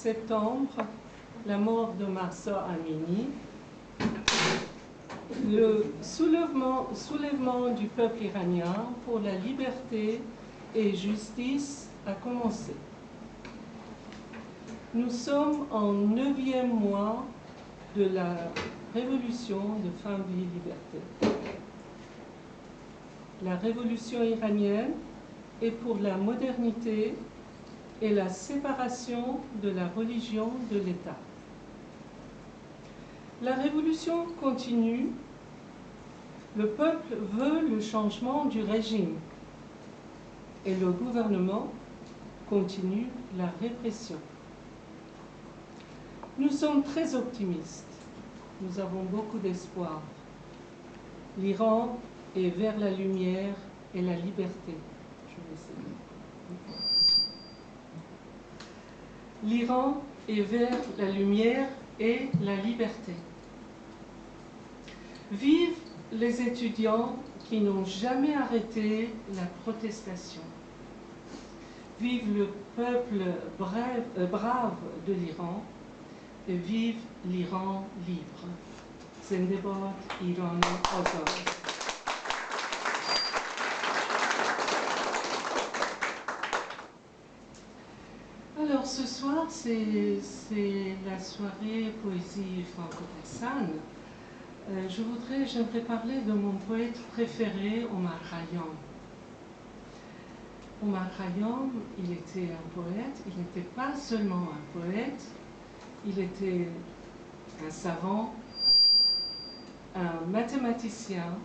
septembre, la mort de Mahsa Amini, le soulèvement du peuple iranien pour la liberté et justice a commencé. Nous sommes en 9e mois de la révolution de fin de liberté. La révolution iranienne est pour la modernité et la séparation de la religion de l'État. La révolution continue. Le peuple veut le changement du régime et le gouvernement continue la répression. Nous sommes très optimistes. Nous avons beaucoup d'espoir. L'Iran est vers la lumière et la liberté. L'Iran est vers la lumière et la liberté. Vive les étudiants qui n'ont jamais arrêté la protestation. Vive le peuple brave de l'Iran et vive l'Iran libre. Zindabad, Iran Azad. Alors ce soir, c'est la soirée poésie franco-persane. J'aimerais parler de mon poète préféré, Omar Khayyam. Omar Khayyam, il était un poète, il n'était pas seulement un poète, il était un savant, un mathématicien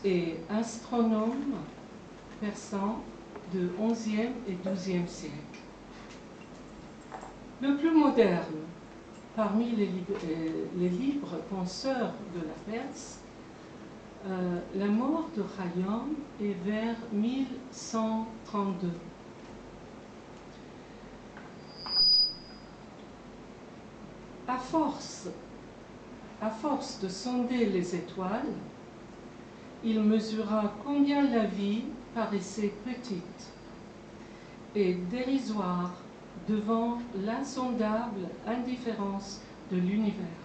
et astronome persan de 11e et 12e siècle. Le plus moderne parmi les libres penseurs de la Perse, la mort de Khayyam est vers 1132. À force de sonder les étoiles, il mesura combien la vie paraissait petite et dérisoire devant l'insondable indifférence de l'univers.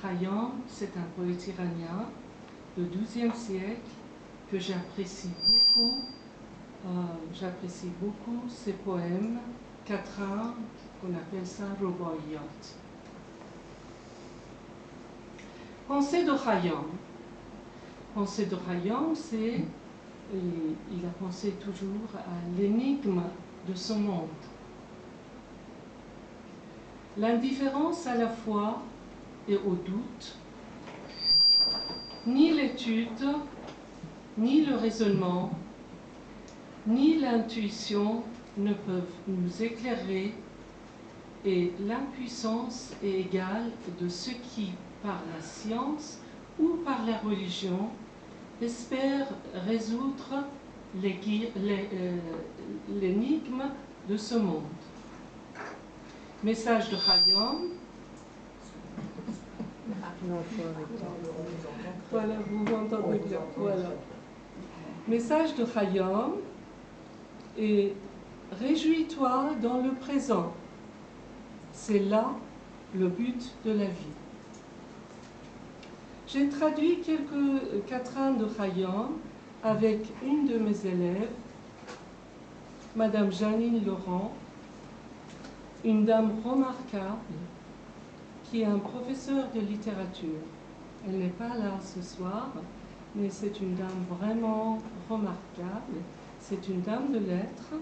Khayyam, c'est un poète iranien du XIIe siècle que j'apprécie beaucoup. J'apprécie beaucoup ses poèmes, quatrains, qu'on appelle ça rubaiyat. Pensée de Khayyam. Pensée de Khayyam, c'est, il a pensé toujours à l'énigme de ce monde. L'indifférence à la foi et au doute, ni l'étude, ni le raisonnement, ni l'intuition ne peuvent nous éclairer, et l'impuissance est égale de ceux qui, par la science ou par la religion, espèrent résoudre l'énigme de ce monde. Message de Khayyam. Voilà, vous m'entendez bien. Voilà. Message de Khayyam et réjouis-toi dans le présent. C'est là le but de la vie. J'ai traduit quelques quatrains de Khayyam avec une de mes élèves, Madame Janine Laurent, une dame remarquable qui est un professeur de littérature. Elle n'est pas là ce soir, mais c'est une dame vraiment remarquable. C'est une dame de lettres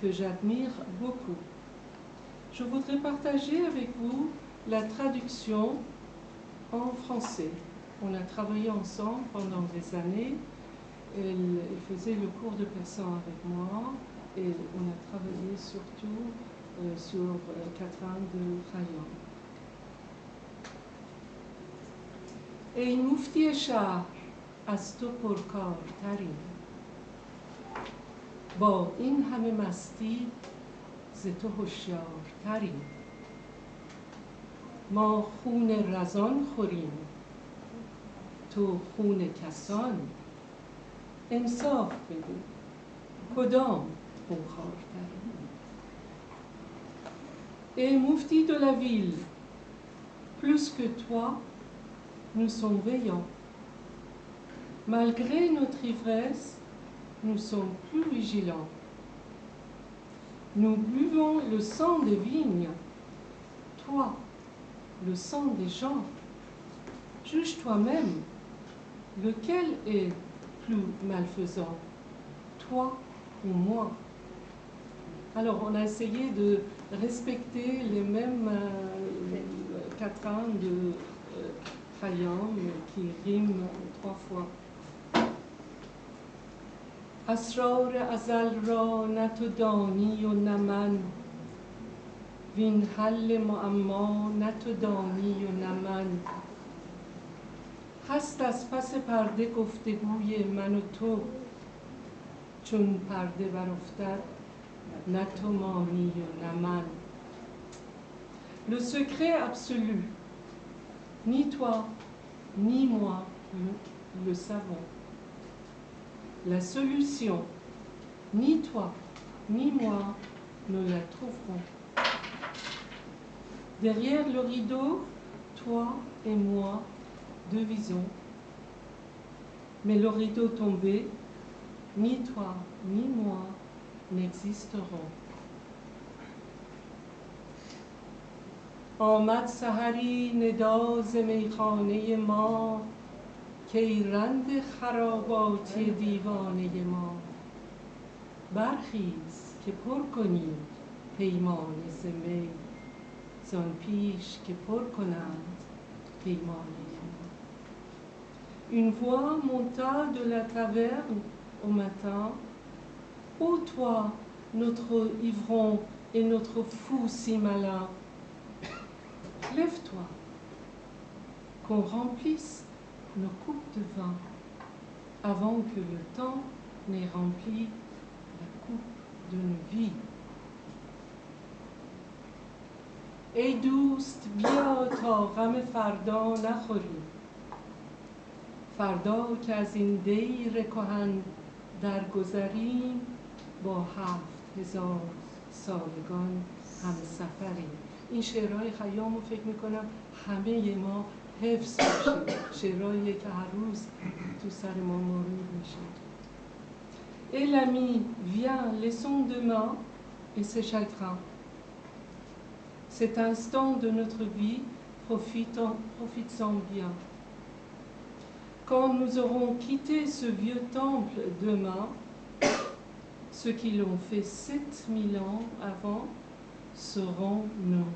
que j'admire beaucoup. Je voudrais partager avec vous la traduction en français. On a travaillé ensemble pendant des années. Elle faisait le cours de persan avec moi et on a travaillé surtout sur quatrain de Khayyam. ای مفتی شهر از تو پرکارتریم، با این همه مستی ز تو هوشیارتریم. ما خون رزان خوریم، تو خون کسان. انصاف بگو کدام خونخوارترین. Et Mufti de la ville, plus que toi, nous sommes veillants. Malgré notre ivresse, nous sommes plus vigilants. Nous buvons le sang des vignes, toi, le sang des gens. Juge toi-même, lequel est plus malfaisant, toi ou moi? Alors, on a essayé de respecter les mêmes quatrains de Khayyam qui riment 3 fois. اسرار ازل را نه تو دانی و نه من وین حل معما نه تو دانی و نه من هست از پس پرده گفتگوی من و تو چون پرده برافتد نه تو مانی و نه من. Le secret absolu, ni toi ni moi le savons. La solution, ni toi, ni moi ne la trouverons. Derrière le rideau, toi et moi devisons. Mais le rideau tombé, ni toi, ni moi n'existeront. آمد سحری ندا ز میخانه ما که ای رند خراباتی دیوانه ما برخیز که پر کنیم پیمانه ز می زان پیش که پر کنند پیمانه ما. Une voix monta de la taverne au matin. Ô toi, notre ivron et notre fou si malin, lève-toi, qu'on remplisse nos coupes de vin avant que le temps n'ait rempli la coupe de nos vies. ای دوست بیا تا غم فردا نخوریم، فردا که از این دیر کهن درگذریم با 7000 سالگان همه سفریم. این شعرهای خیام رو فکر میکنم همه ما حفظ باشیم، شعرهایی که هر روز تو سر ما مرور میشه. Et l'ami, viens, laissons demain et ses chagrins. Cet instant de notre vie, profitons bien. Quand nous aurons quitté ce vieux temple demain, ceux qui l'ont fait 7000 ans avant seront nos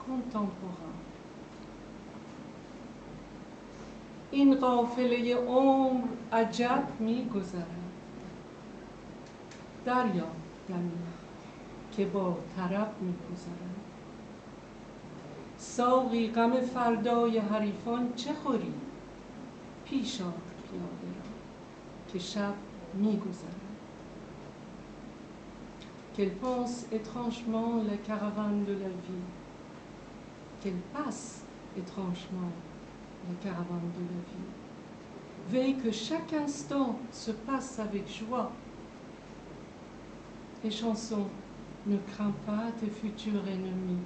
contemporains. این قافله عمر عجب می گذرد دریا دمی که با طرب می گذرد ساقی غم فردای حریفان چه خوری پیش آر پیاده را که شب می گذرد. Qu'elle pense étrangement la caravane de la vie, qu'elle passe étrangement la caravane de la vie. Veille que chaque instant se passe avec joie. Et chanson, ne crains pas tes futurs ennemis.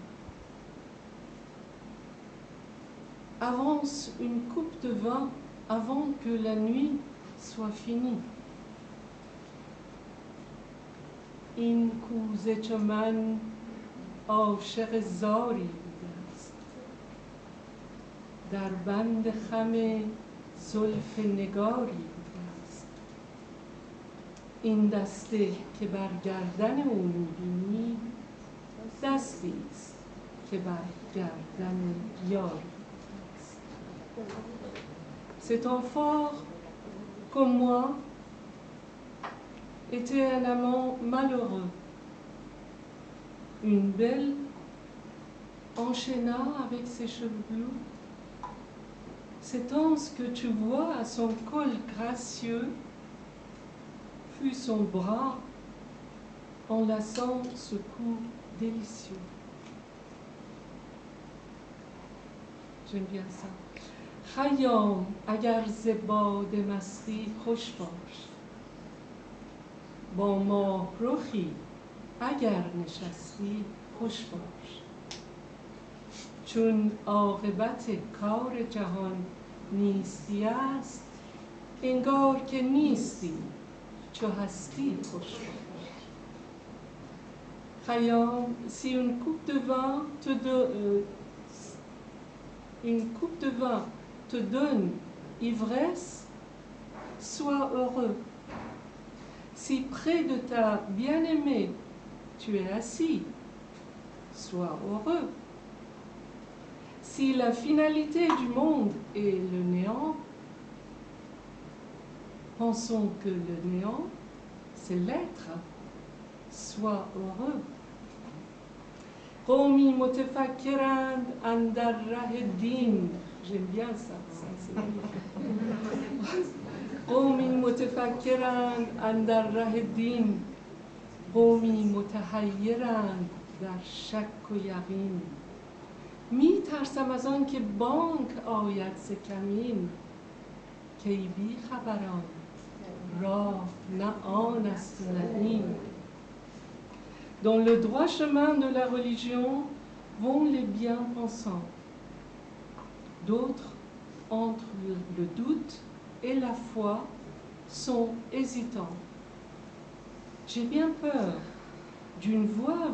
Avance une coupe de vin avant que la nuit soit finie. این کوزه چو من عاشق زاری بوده است در بند خم زلف نگاری بوده است این دسته که بر گردن او می‌بینی دستی است که بر گردن یاری بوده است. Cet enfant comme moi était un amant malheureux. Une belle enchaîna avec ses cheveux bleus. Cet anse que tu vois à son col gracieux fut son bras enlaçant ce cou délicieux. J'aime bien ça. خیام اگر ز باد مستی خوش باش با ماه رخی اگر نشستی خوش باش. چون عاقبت کار جهان نیستی است، انگار که نیستی چو هستی خوش باش. Khayyam, si une coupe de vin te donne ivresse, sois heureux. Si près de ta bien-aimée tu es assis, sois heureux. Si la finalité du monde est le néant, pensons que le néant, c'est l'être. Sois heureux. قومی متفکرند اندر ره دین. J'aime bien ça, قومی متفکرند اندر ره دین، قومی متحیرند در شک و یقین. می ترسم از آن که بانگ آید ز کمین، کی بی خبران راه نه آن است نه این. Dans le droit chemin de la religion vont les bien-pensants. D'autres, entre le doute et la foi, sont hésitants. J'ai bien peur d'une voie